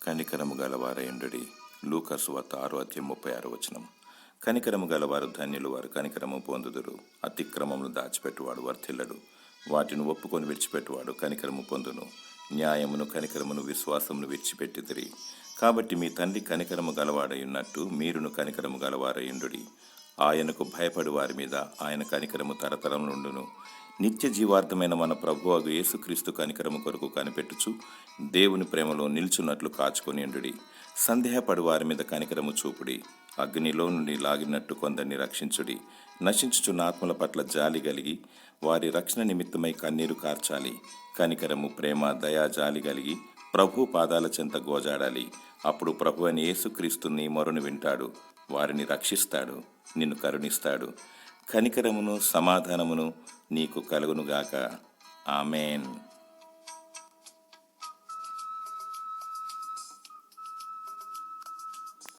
కనికరము గలవారయుండుడి. లూకా సువార్త 6:36. కనికరము గలవారు ధన్యులు, వారు కనికరము పొందుదురు. అతిక్రమమును దాచిపెట్టువాడు వర్ధిల్లడు, వాటిని ఒప్పుకొని విడిచిపెట్టువాడు కనికరము పొందును. న్యాయమును, కనికరమును, విశ్వాసమును విడిచిపెట్టిదిరి. కాబట్టి మీ తండ్రి కనికరము గలవాడయున్నట్టు మీరును కనికరము గలవారయుండుడి. ఆయనకు భయపడి వారి మీద ఆయన కనికరము తరతరం నుండును. నిత్య జీవార్థమైన మన ప్రభువగు యేసుక్రీస్తు కనికరము కొరకు కనిపెట్టుచు దేవుని ప్రేమలో నిల్చున్నట్లు కాచుకొనియుండుడి. సందేహపడు వారి మీద కనికరము చూపుడి. అగ్నిలో నుండి లాగినట్టు కొందరిని రక్షించుడి. నశించుచున్న ఆత్మల పట్ల జాలి కలిగి వారి రక్షణ నిమిత్తమై కన్నీరు కార్చాలి. కనికరము, ప్రేమ, దయా, జాలి కలిగి ప్రభు పాదాల చెంత గోజాడాలి. అప్పుడు ప్రభు అని యేసుక్రీస్తు నీ మొరను వింటాడు, వారిని రక్షిస్తాడు, నిన్ను కరుణిస్తాడు. కనికరమును, సమాధానమును నీకు కలుగునుగాక. ఆమేన్.